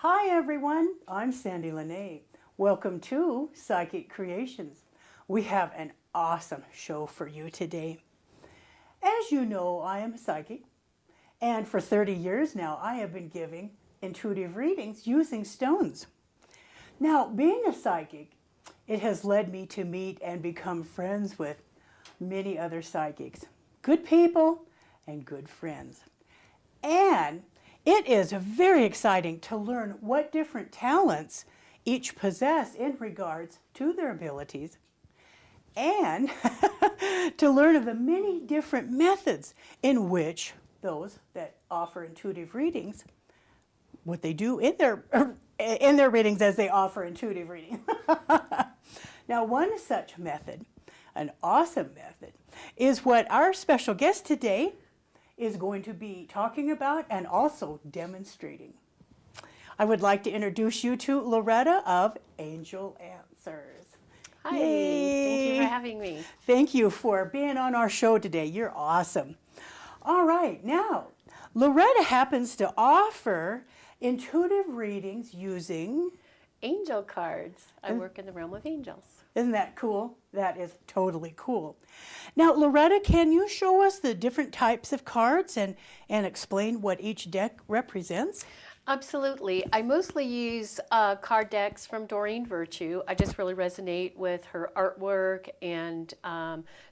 Hi everyone, I'm Sandie La Nae. Welcome to Psychic Creations. We have an awesome show for you today. As you know, I am a psychic, and for 30 years now I have been giving intuitive readings using stones. Now, being a psychic, it has led me to meet and become friends with many other psychics, good people and good friends. And it is very exciting to learn what different talents each possess in regards to their abilities, and to learn of the many different methods in which those that offer intuitive readings, what they do in their readings as they offer intuitive reading. Now, one such method, an awesome method, is what our special guest today is going to be talking about and also demonstrating. I would like to introduce you to Loretta of Angel Answers. Hi, Yay. Thank you for having me. Thank you for being on our show today. You're awesome. All right, now, Loretta happens to offer intuitive readings using Angel cards. I work in the realm of angels. Isn't that cool? That is totally cool. Now, Loretta, can you show us the different types of cards and explain what each deck represents? Absolutely. I mostly use card decks from Doreen Virtue. I just really resonate with her artwork and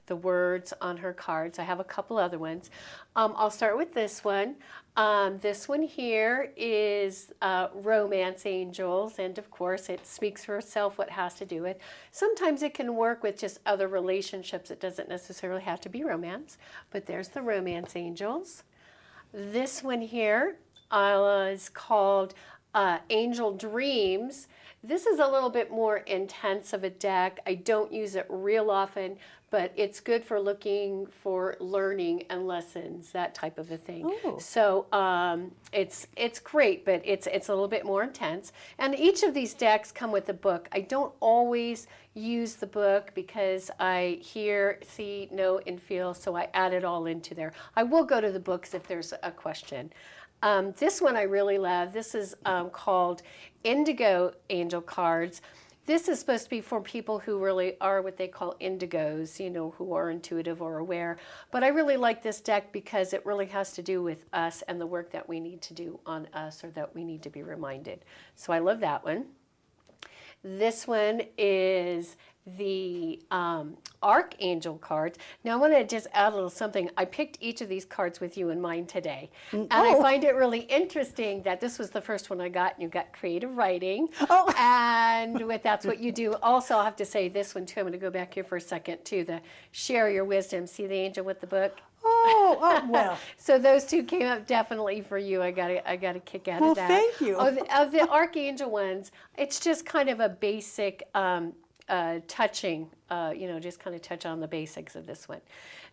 the words on her cards. I have a couple other ones. I'll start with this one. This one here is Romance Angels, and of course it speaks for itself what has to do with. Sometimes it can work with just other relationships. It doesn't necessarily have to be romance, but there's the Romance Angels. This one here is called Angel Dreams. This is a little bit more intense of a deck. I don't use it real often, but it's good for looking for learning and lessons, that type of a thing. Ooh. So it's great, but it's a little bit more intense. And each of these decks come with a book. I don't always use the book because I hear, see, know, and feel, so I add it all into there. I will go to the books if there's a question. This one I really love. This is called Indigo Angel Cards. This is supposed to be for people who really are what they call indigos, you know, who are intuitive or aware. But I really like this deck because it really has to do with us and the work that we need to do on us, or that we need to be reminded. So I love that one. This one is the Archangel cards. Now I want to just add a little something. I picked each of these cards with you in mind today. And I find it really interesting that this was the first one I got, and you got creative writing. Oh. And that's what you do. Also, I'll have to say this one too. I'm going to go back here for a second to the share your wisdom. See the angel with the book? Oh, well. So those two came up definitely for you. I got a kick out of that. Well, thank you. Of the Archangel ones, it's just kind of a basic touching, just kind of touch on the basics of this one.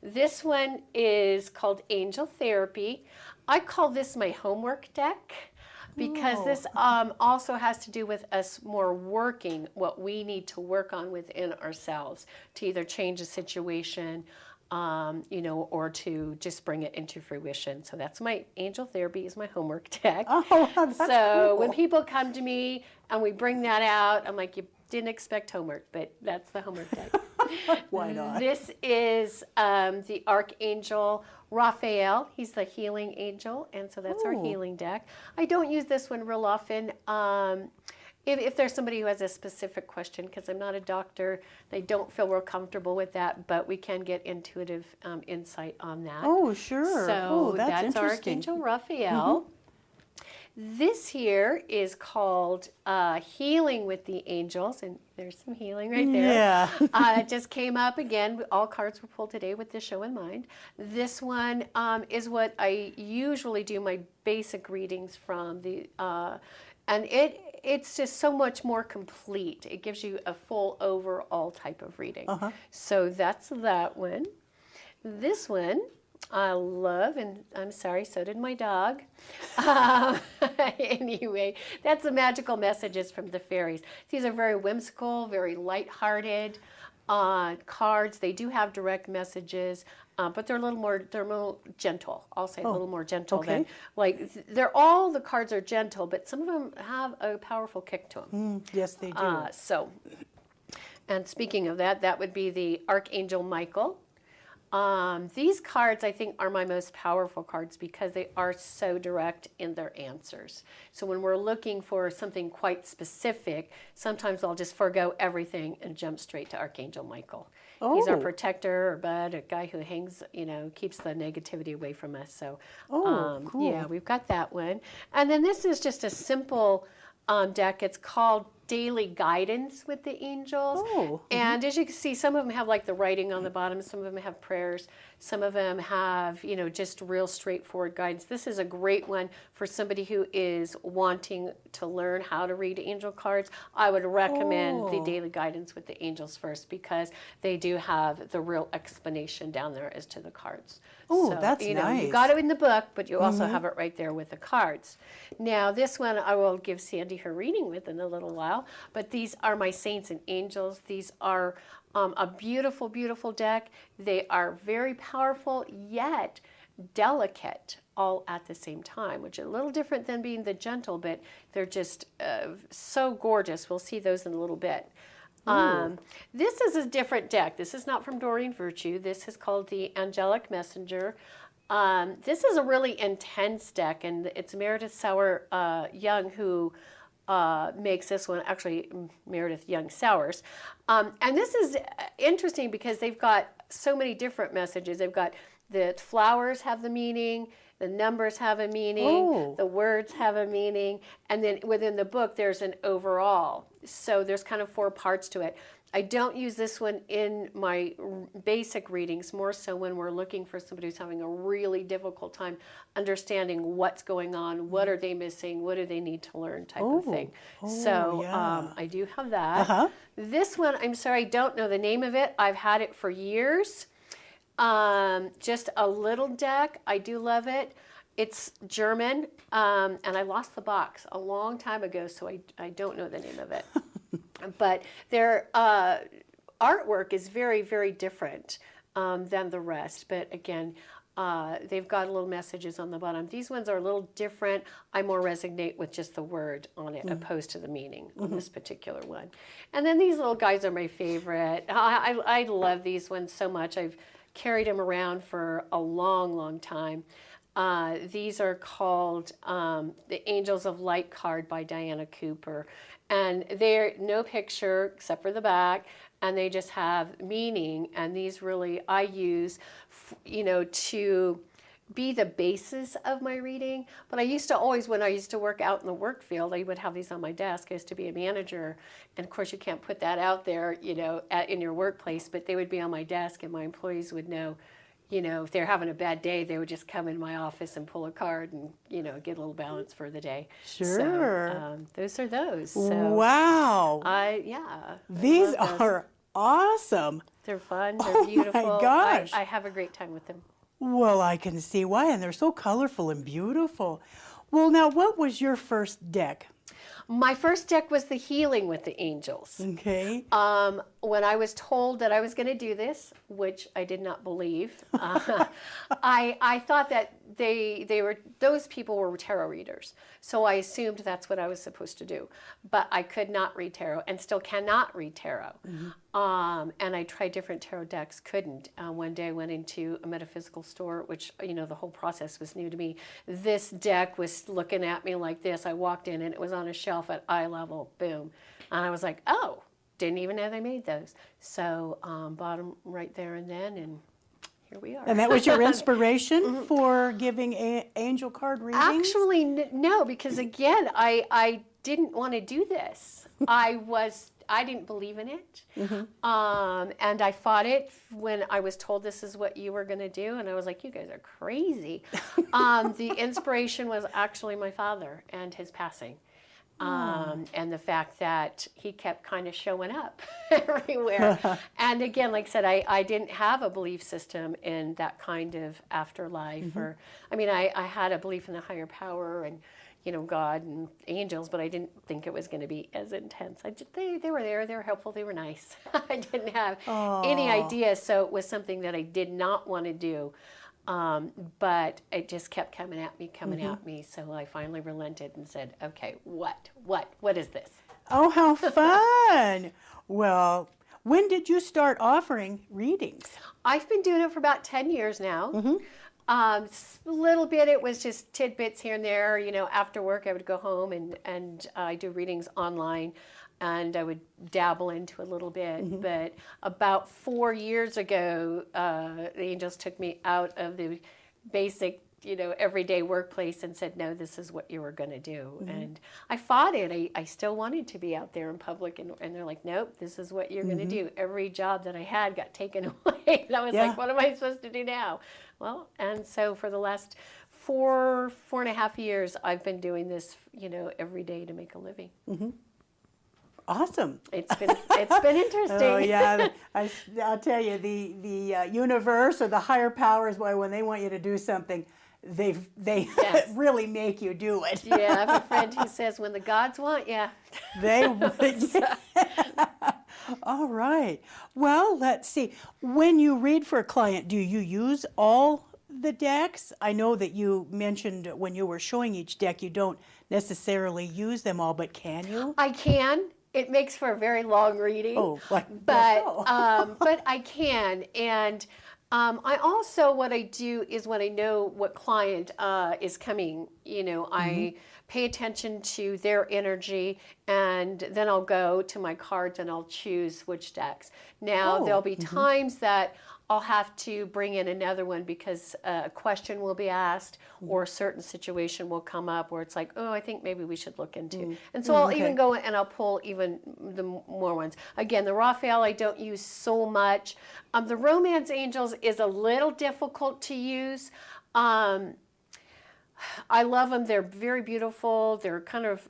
This one is called Angel Therapy. I call this my homework deck because this also has to do with us more working what we need to work on within ourselves to either change a situation, or to just bring it into fruition. So that's my Angel Therapy is my homework deck. Oh, that's so cool. when people come to me and we bring that out, I'm like, you didn't expect homework, but that's the homework deck. Why not? This is the Archangel Raphael. He's the healing angel, and so that's our healing deck. I don't use this one real often. If there's somebody who has a specific question, because I'm not a doctor, they don't feel real comfortable with that, but we can get intuitive insight on that. Oh, sure. So that's interesting. Archangel Raphael. This here is called Healing with the Angels, and there's some healing right there. Yeah. It just came up again. All cards were pulled today with this show in mind. This one is what I usually do my basic readings from. And it's just so much more complete. It gives you a full overall type of reading. So that's that one. This one I love, and I'm sorry, so did my dog. Anyway, that's the magical messages from the fairies. These are very whimsical, very lighthearted cards. They do have direct messages. but they're a little gentle. I'll say a little more gentle okay. than, they're all, the cards are gentle, but some of them have a powerful kick to them. Yes, they do. And speaking of that, that would be the Archangel Michael. These cards, I think, are my most powerful cards because they are so direct in their answers. So when we're looking for something quite specific, sometimes I'll just forego everything and jump straight to Archangel Michael. He's our protector, or bud, a guy who hangs, keeps the negativity away from us. So, cool. yeah, we've got that one. And then this is just a simple deck. It's called Daily Guidance with the Angels. And as you can see, some of them have like the writing on the bottom, some of them have prayers, some of them have, just real straightforward guidance. This is a great one for somebody who is wanting to learn how to read angel cards. I would recommend the Daily Guidance with the Angels first because they do have the real explanation down there as to the cards. Oh, that's nice. You got it in the book, but you also have it right there with the cards. Now, this one I will give Sandie her reading with in a little while, but these are my Saints and Angels. These are a beautiful, beautiful deck. They are very powerful, yet delicate all at the same time, which is a little different than being the gentle, but they're just so gorgeous. We'll see those in a little bit. This is a different deck. This is not from Doreen Virtue. This is called the Angelic Messenger. This is a really intense deck, and it's Meredith Sauer Young who makes this one, actually Meredith Young Sowers. And this is interesting because they've got so many different messages. They've got the flowers have the meaning, the numbers have a meaning, the words have a meaning, and then within the book there's an overall. So there's kind of 4 parts to it. I don't use this one in my basic readings, more so when we're looking for somebody who's having a really difficult time understanding what's going on, what are they missing, what do they need to learn type of thing. So I do have that. This one, I'm sorry, I don't know the name of it. I've had it for years. Just a little deck. I do love it. It's German, and I lost the box a long time ago, so I don't know the name of it. But their artwork is very, very different than the rest. But again, they've got little messages on the bottom. These ones are a little different. I more resonate with just the word on it opposed to the meaning on this particular one. And then these little guys are my favorite. I love these ones so much. I've carried them around for a long, long time. These are called the Angels of Light card by Diana Cooper. And they're no picture except for the back, and they just have meaning. And these really I use, to be the basis of my reading. But I used to always, when I used to work out in the work field, I would have these on my desk. I used to be a manager. And of course, you can't put that out there, in your workplace, but they would be on my desk and my employees would know, if they're having a bad day, they would just come in my office and pull a card and, get a little balance for the day. Sure. So, those are those. So, wow. These are awesome. They're fun. They're beautiful. Oh my gosh. I have a great time with them. Well, I can see why, and they're so colorful and beautiful. Well, now, what was your first deck? My first deck was the Healing with the Angels. Okay. When I was told that I was going to do this, which I did not believe, I thought that those people were tarot readers. So I assumed that's what I was supposed to do. But I could not read tarot and still cannot read tarot. And I tried different tarot decks, couldn't. One day I went into a metaphysical store, which, the whole process was new to me. This deck was looking at me like this. I walked in and it was on a shelf at eye level, boom. And I was like, oh, didn't even know they made those. So bought them right there and then, and here we are. And that was your inspiration for giving angel card readings? Actually, no, because again, I didn't want to do this. I didn't believe in it. And I fought it when I was told this is what you were going to do. And I was like, you guys are crazy. The inspiration was actually my father and his passing. And the fact that he kept kind of showing up everywhere. And again, like I said, I didn't have a belief system in that kind of afterlife. I had a belief in the higher power and, God and angels, but I didn't think it was going to be as intense. They were there, they were helpful, they were nice. I didn't have any idea, so it was something that I did not want to do. But it just kept coming at me. So I finally relented and said, okay, what is this? Oh, how fun. Well, when did you start offering readings? I've been doing it for about 10 years now. A little bit, it was just tidbits here and there. After work, I would go home and I do readings online, and I would dabble into a little bit. But about 4 years ago, the angels took me out of the basic, everyday workplace and said, no, this is what you were going to do. And I fought it. I still wanted to be out there in public, and they're like, nope, this is what you're going to do. Every job that I had got taken away. And I was like, what am I supposed to do now? Well, and so for the last 4.5 years, I've been doing this, every day to make a living. Awesome. It's been interesting. Oh yeah, I'll tell you, the universe or the higher powers, boy, when they want you to do something, they Yes. really make you do it. Yeah, I have a friend who says, when the gods want you. They. All right. Well, let's see. When you read for a client, do you use all the decks? I know that you mentioned when you were showing each deck, you don't necessarily use them all, but can you? I can. It makes for a very long reading. Oh, like but so. but I can. And I also, what I do is when I know what client is coming, I pay attention to their energy, and then I'll go to my cards and I'll choose which decks. Now, there'll be times that I'll have to bring in another one because a question will be asked or a certain situation will come up where it's like, oh, I think maybe we should look into. And so I'll even go and I'll pull even the more ones. Again, the Raphael I don't use so much. The Romance Angels is a little difficult to use. I love them. They're very beautiful. They're kind of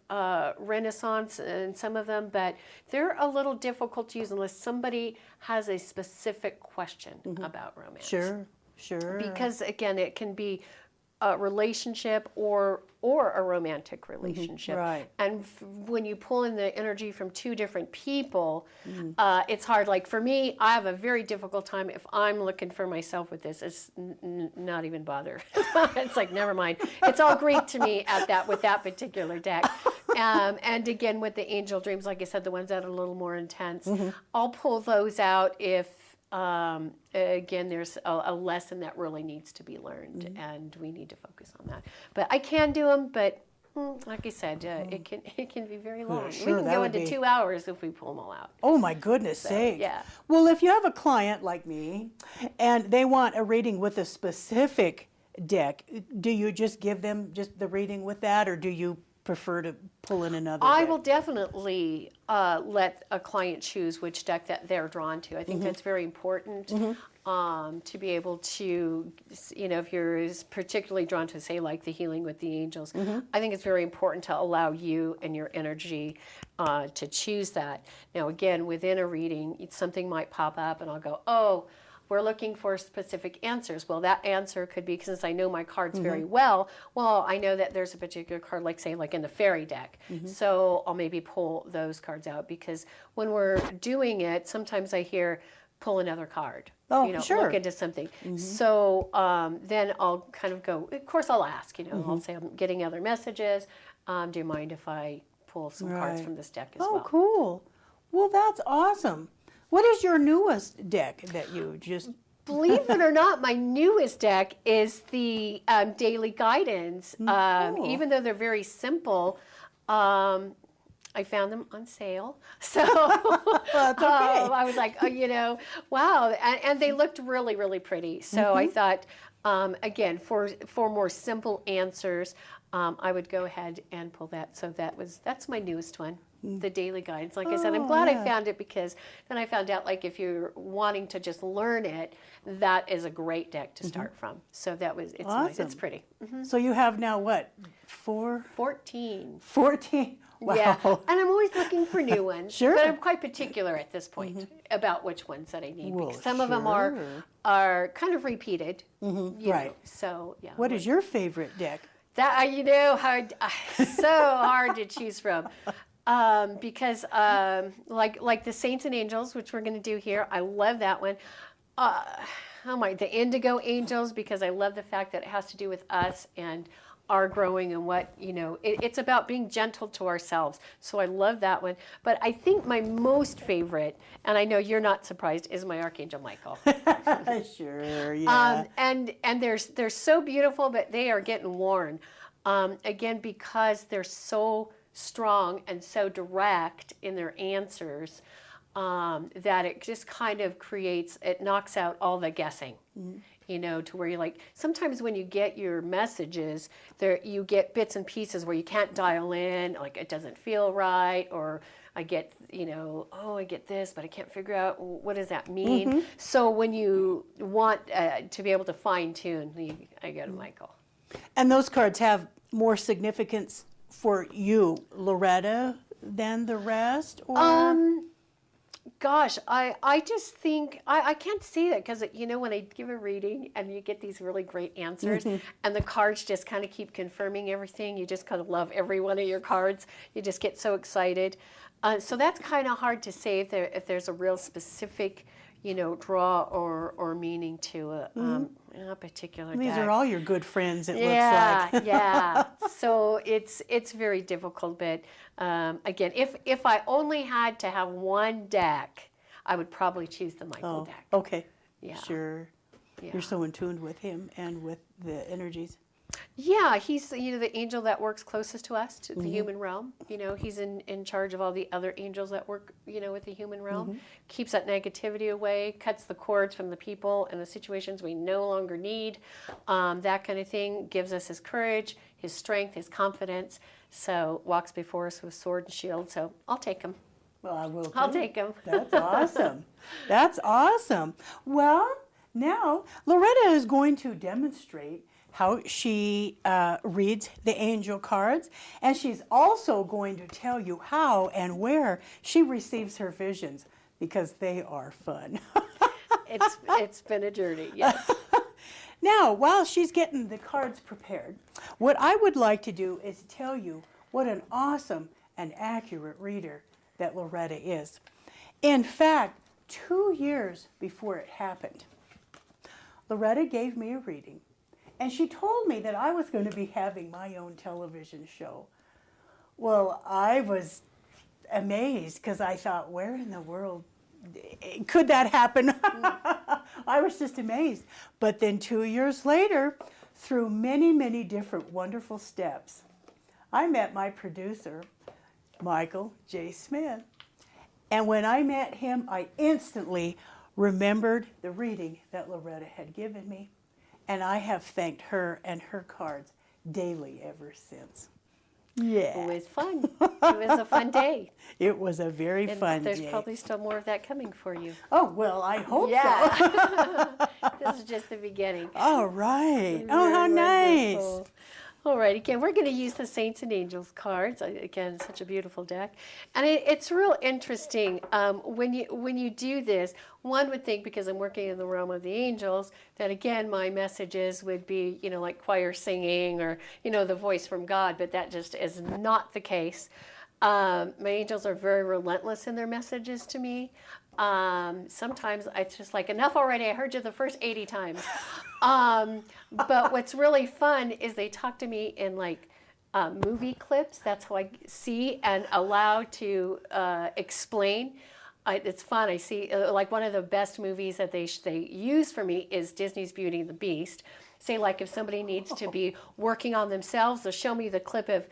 Renaissance in some of them, but they're a little difficult to use unless somebody has a specific question about romance. Sure. Because again, it can be a relationship or a romantic relationship. Right. And when you pull in the energy from two different people, it's hard. Like for me, I have a very difficult time if I'm looking for myself with this. It's not even bother. It's like, never mind. It's all Greek to me with that particular deck. And again, with the angel dreams, like I said, the ones that are a little more intense, I'll pull those out if again, there's a lesson that really needs to be learned, and we need to focus on that. But I can do them, but like I said, it can be very long. Sure, we can go into 2 hours if we pull them all out. Oh my goodness sake. Yeah. Well, if you have a client like me and they want a reading with a specific deck, do you just give them just the reading with that, or do you prefer to pull in another I deck? will definitely let a client choose which deck that they're drawn to. I think that's very important to be able to, if you're particularly drawn to, say, like the healing with the angels, I think it's very important to allow you and your energy to choose that. Now, again, within a reading, something might pop up and I'll go, oh, we're looking for specific answers. Well, that answer could be, since I know my cards very well, I know that there's a particular card, like say, like in the fairy deck. So I'll maybe pull those cards out, because when we're doing it, sometimes I hear, pull another card. Oh, sure. Look into something. So then I'll kind of go, of course I'll ask, I'll say, I'm getting other messages. Do you mind if I pull some cards from this deck as well? Oh, cool. Well, that's awesome. What is your newest deck that you just... Believe it or not, my newest deck is the Daily Guidance. Even though they're very simple, I found them on sale. So That's okay. I was like, wow. And they looked really, really pretty. So I thought, again, for more simple answers, I would go ahead and pull that. So that's my newest one. The Daily Guidance. Like I said, I'm glad I found it, because then I found out, like, if you're wanting to just learn it, that is a great deck to start from. So it's nice. It's pretty. So you have now what, 14. 14? Wow. Yeah, and I'm always looking for new ones. Sure. But I'm quite particular at this point about which ones that I need. Well, Because some of them are kind of repeated. Right. So, yeah. What is your favorite deck? That hard, so hard to choose from, because like the Saints and Angels, which we're going to do here. I love that one. The Indigo Angels, because I love the fact that it has to do with us and our growing and what it's about being gentle to ourselves. So I love that one. But I think my most favorite, and I know you're not surprised, is my Archangel Michael. Sure, yeah. And they're so beautiful, but they are getting worn. Again, because they're so strong and so direct in their answers, that it just kind of knocks out all the guessing. Mm-hmm. To where you're like, sometimes when you get your messages, you get bits and pieces where you can't dial in, like it doesn't feel right, or I get, I get this, but I can't figure out what does that mean. Mm-hmm. So when you want to be able to fine tune, I go to Michael. And those cards have more significance for you, Loretta, than the rest, or? Gosh, I just think, I can't see that because, when I give a reading and you get these really great answers, mm-hmm. and the cards just kind of keep confirming everything, you just kind of love every one of your cards. You just get so excited. So that's kind of hard to say if there's a real specific, draw or meaning to a particular These deck. are all your good friends, it looks like. Yeah. So it's very difficult, but again, if I only had to have one deck, I would probably choose the Michael deck. Okay. Yeah. Sure. Yeah. You're so in tune with him and with the energies. Yeah, he's the angel that works closest to us, to the mm-hmm. human realm. He's in charge of all the other angels that work, with the human realm. Mm-hmm. Keeps that negativity away, cuts the cords from the people and the situations we no longer need. That kind of thing. Gives us his courage, his strength, his confidence. So walks before us with sword and shield. So I'll take him. Well, I will too. I'll take him. That's awesome. That's awesome. Well, now Loretta is going to demonstrate how she reads the angel cards, and she's also going to tell you how and where she receives her visions, because they are fun. It's been a journey, yes. Now, while she's getting the cards prepared, what I would like to do is tell you what an awesome and accurate reader that Loretta is. In fact, 2 years before it happened, Loretta gave me a reading. And she told me that I was going to be having my own television show. Well, I was amazed because I thought, where in the world could that happen? I was just amazed. But then 2 years later, through many, many different wonderful steps, I met my producer, Michael J. Smith. And when I met him, I instantly remembered the reading that Loretta had given me. And I have thanked her and her cards daily ever since. Yeah. It was fun. It was a fun day. It was a very fun day. There's probably still more of that coming for you. Oh, well, I hope so. This is just the beginning. All right. Oh, how nice. Wonderful. All right, again, we're going to use the Saints and Angels cards. Again, such a beautiful deck. And it's real interesting. When you do this, one would think, because I'm working in the realm of the angels, that again, my messages would be, like choir singing or, the voice from God, but that just is not the case. My angels are very relentless in their messages to me. Sometimes it's just like, enough already, I heard you the first 80 times. But what's really fun is they talk to me in like movie clips. That's how I see and allow to explain. It's fun. I see like one of the best movies that they use for me is Disney's Beauty and the Beast. Say like if somebody needs to be working on themselves, they'll show me the clip of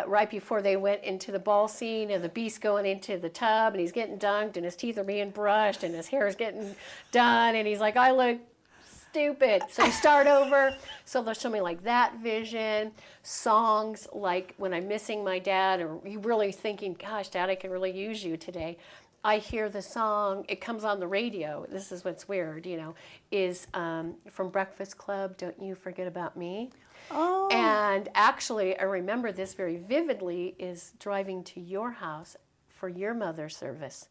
right before they went into the ball scene and the beast going into the tub and he's getting dunked and his teeth are being brushed and his hair is getting done and he's like, I look stupid. So you start over. So they'll show me like that vision, songs like when I'm missing my dad or you really thinking, gosh, Dad, I can really use you today. I hear the song, it comes on the radio. This is what's weird, is from Breakfast Club, Don't You Forget About Me. Oh. And actually, I remember this very vividly, is driving to your house for your mother's service.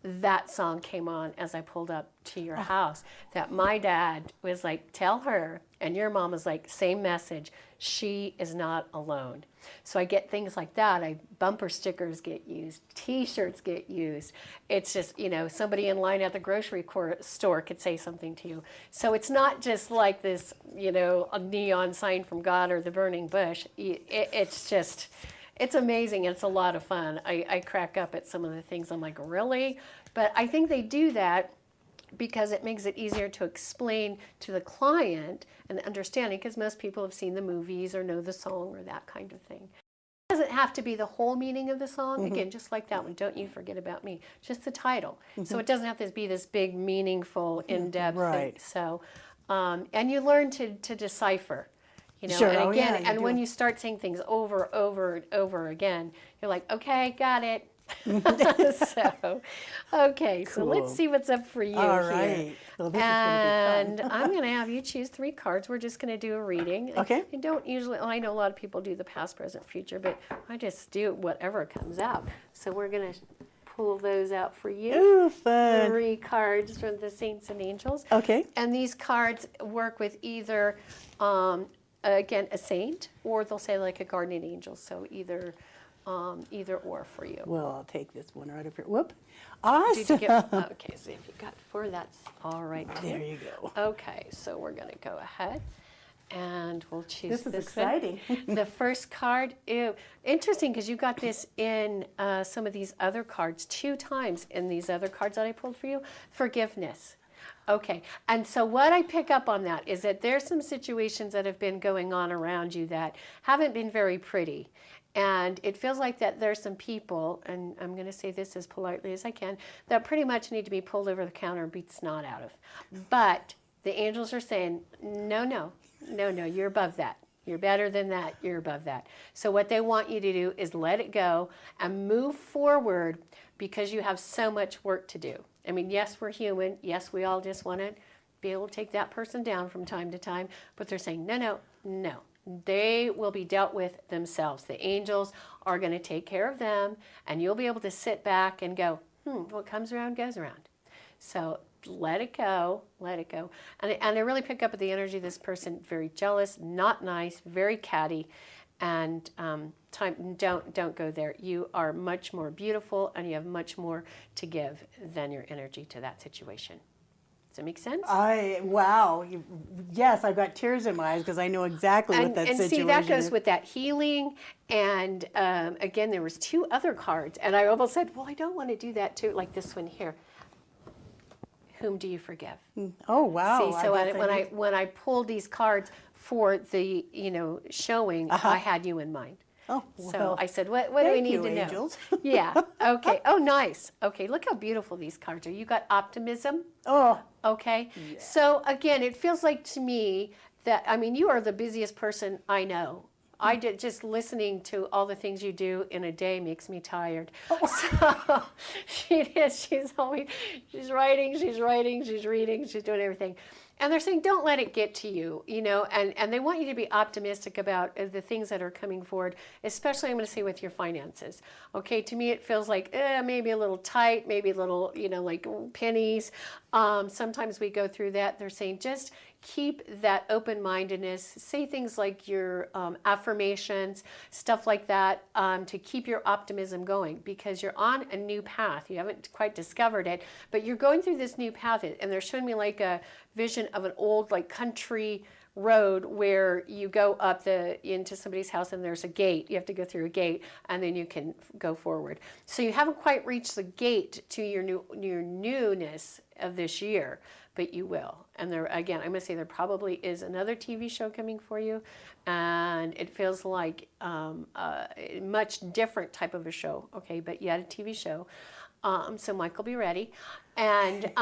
That song came on as I pulled up to your house, that my dad was like, tell her And your mom is like, same message. She is not alone. So I get things like that. Bumper stickers get used, T-shirts get used. It's just, somebody in line at the grocery store could say something to you. So it's not just like this, a neon sign from God or the burning bush. It's amazing. It's a lot of fun. I crack up at some of the things. I'm like, really? But I think they do that because it makes it easier to explain to the client and the understanding, because most people have seen the movies or know the song or that kind of thing. It doesn't have to be the whole meaning of the song. Again, just like that one, Don't You Forget About Me, just the title. So it doesn't have to be this big, meaningful, in-depth thing. So, and you learn to decipher. Sure. And again, you and do. when you start saying things over and over again, you're like, okay, got it. So, okay, so let's Cool. see what's up for you All here. right. Well, this And is going to be fun. I'm going to have you choose 3 cards. We're just going to do a reading. Okay. I don't usually, I know a lot of people do the past, present, future, but I just do whatever comes out. So we're going to pull those out for you. Ooh, fun. 3 cards from the Saints and Angels. Okay. And these cards work with either, again, a saint, or they'll say like a guardian angel. So either or for you. Well, I'll take this one right up here. Whoop. Did you Awesome. get, okay, so if you got 4, that's all right too. There you go. Okay, so we're going to go ahead and we'll choose This is one. exciting. The first card, interesting, because you got this in some of these other cards 2 times in these other cards that I pulled for you. Forgiveness. Okay, and so what I pick up on that is that there's some situations that have been going on around you that haven't been very pretty. And it feels like that there's some people, and I'm going to say this as politely as I can, that pretty much need to be pulled over the counter and beat snot out of. But the angels are saying, no, you're above that. You're better than that. You're above that. So what they want you to do is let it go and move forward, because you have so much work to do. I mean, yes, we're human. Yes, we all just want to be able to take that person down from time to time. But they're saying, no. They will be dealt with themselves. The angels are going to take care of them, and you'll be able to sit back and go, what comes around goes around. So let it go. And I really pick up at the energy of this person, very jealous, not nice, very catty, and don't go there. You are much more beautiful, and you have much more to give than your energy to that situation. Does that make sense? Wow. Yes, I've got tears in my eyes because I know exactly what that situation is. And see, that goes with that healing. And again, there was 2 other cards. And I almost said, well, I don't want to do that too. Like this one here. Whom do you forgive? Oh, wow. See, so when I pulled these cards for the, showing, I had you in mind. Oh, So well, I said, what do we need to know? angels. Yeah. Okay. Oh, nice. Okay. Look how beautiful these cards are. You got optimism. Oh, Okay. Yeah. So again, it feels like to me that, you are the busiest person I know. I did, just listening to all the things you do in a day makes me tired. So she's writing, she's reading, she's doing everything. And they're saying, don't let it get to you, and they want you to be optimistic about the things that are coming forward, especially, I'm going to say, with your finances. Okay, to me, it feels like maybe a little tight, maybe a little, like pennies. Sometimes we go through that. They're saying, just keep that open-mindedness. Say things like your affirmations, stuff like that, to keep your optimism going, because you're on a new path. You haven't quite discovered it, but you're going through this new path, and they're showing me like a vision of an old country road where you go up into somebody's house and there's a gate. You have to go through a gate and then you can go forward. So you haven't quite reached the gate to your newness of this year, but you will. And there, again, I'm going to say there probably is another TV show coming for you, and it feels like a much different type of a show. Okay, but yet a TV show. So Michael, be ready, and.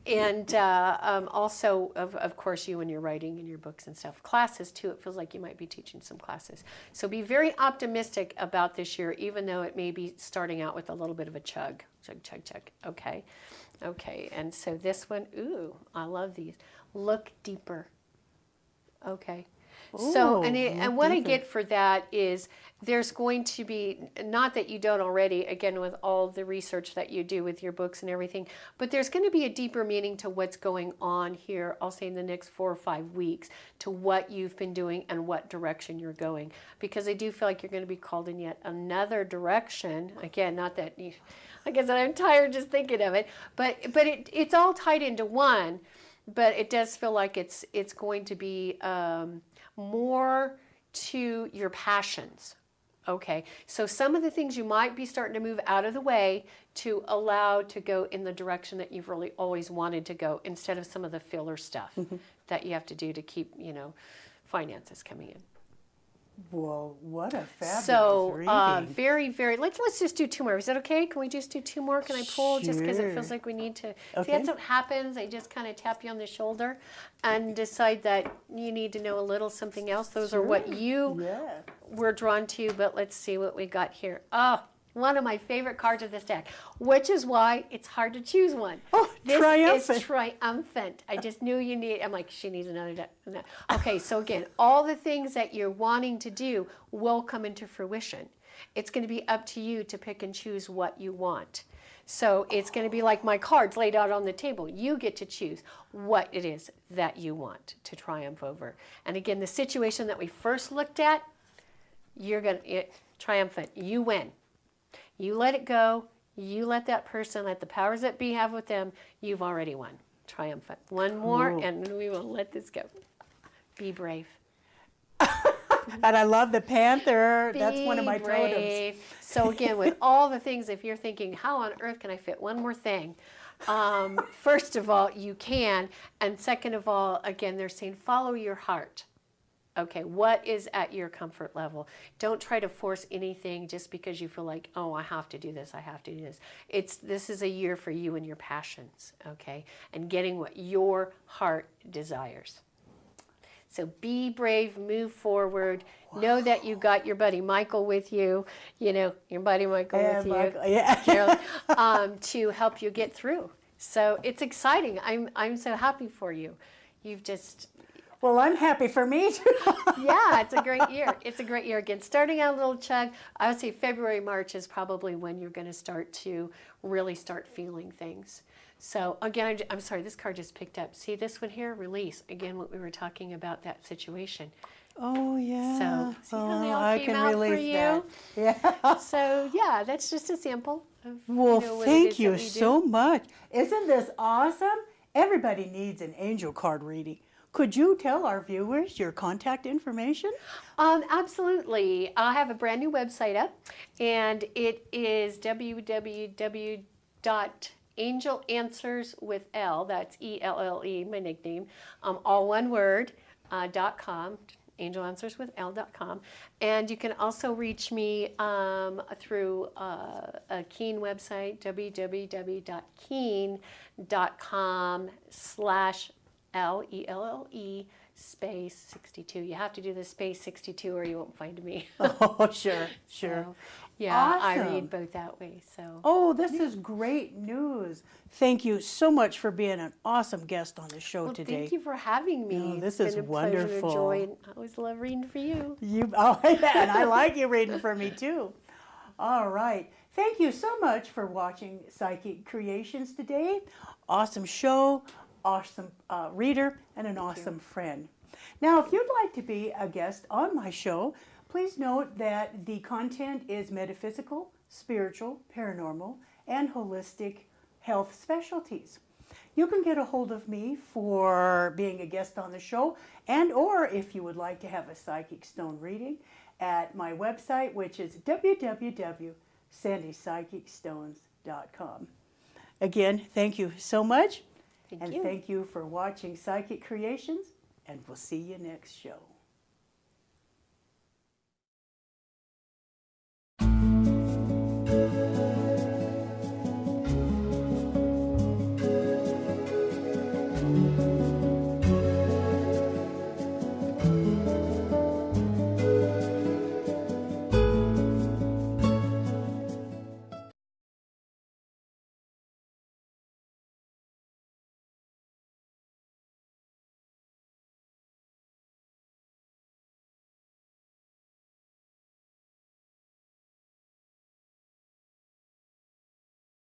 And also, of course, you and your writing and your books and stuff. Classes, too. It feels like you might be teaching some classes. So be very optimistic about this year, even though it may be starting out with a little bit of a chug. Chug. Okay. Okay. And so this one, ooh, I love these. Look deeper. Okay. So, Ooh, and look what I deeper. get for that is there's going to be, not that you don't already, again, with all the research that you do with your books and everything, but there's going to be a deeper meaning to what's going on here, I'll say in the next 4 or 5 weeks, to what you've been doing and what direction you're going. Because I do feel like you're going to be called in yet another direction. Again, not that you, like I said, I'm tired just thinking of it, but it's all tied into one. But it does feel like it's going to be more to your passions. Okay, so some of the things you might be starting to move out of the way to allow to go in the direction that you've really always wanted to go, instead of some of the filler stuff that you have to do to keep, finances coming in. Well, what a fabulous So reading. very, very. Let's just do 2 more. Is that okay? Can we just do 2 more? Can I pull just because it feels Sure. like we need to? Okay. See, that's what happens. I just kind of tap you on the shoulder, and decide that you need to know a little something else. Those are what you Yeah. were drawn to. But let's see what we got here. Oh, one of my favorite cards of this deck, which is why it's hard to choose one. Oh, This triumphant. is triumphant. I just knew you need. I'm like, she needs another deck. No. Okay, so again, all the things that you're wanting to do will come into fruition. It's going to be up to you to pick and choose what you want. So it's going to be like my cards laid out on the table. You get to choose what it is that you want to triumph over. And again, the situation that we first looked at, you're going to triumphant. You win. You let it go. You let that person, let the powers that be have with them. You've already won. Triumphant. One more, Cool. and we will let this go. Be brave. And I love the panther. That's one of my Be totems. brave. So again, with all the things, if you're thinking, how on earth can I fit one more thing? First of all, you can. And second of all, again, they're saying follow your heart. Okay, what is at your comfort level? Don't try to force anything just because you feel like, oh, I have to do this, I have to do this. This is a year for you and your passions, okay? And getting what your heart desires. So be brave, move forward. Wow. Know that you got your buddy Michael with you, your buddy Michael with Michael, you, yeah. Carol, to help you get through. So it's exciting. I'm so happy for you. You've just... Well, I'm happy for me too. Yeah, it's a great year. It's a great year. Again, starting out a little chug. I would say February, March is probably when you're going to start to really start feeling things. So again, I'm sorry, this card just picked up. See this one here? Release. Again, what we were talking about, that situation. Oh, yeah. So see how they all I came can out for release you? that. Yeah. So yeah, that's just a sample of Well, what it thank is you that we do. so much. Isn't this awesome? Everybody needs an angel card reading. Could you tell our viewers your contact information? Absolutely. I have a brand new website up, and it is www.angelanswerswithL, that's ELLE, my nickname, all one word, .com, angelanswerswithL.com. And you can also reach me through a Keen website, www.keen.com/LELLE space 62. You have to do the space 62 or you won't find me. Oh, sure. So, yeah, I Awesome. read both that way. So. Oh, this is great news. Thank you so much for being an awesome guest on the show Well, today. thank you for having me. No, this It's is been a pleasure and a wonderful. joy, and I always love reading for you. Oh, yeah, and I like you reading for me too. All right. Thank you so much for watching Psychic Creations today. Awesome show, awesome reader, and an awesome friend. Now, if you'd like to be a guest on my show, please note that the content is metaphysical, spiritual, paranormal, and holistic health specialties. You can get a hold of me for being a guest on the show, and or if you would like to have a psychic stone reading at my website, which is www.sandypsychicstones.com. Again, thank you so much. Thank you. Thank you for watching Psychic Creations, and we'll see you next show.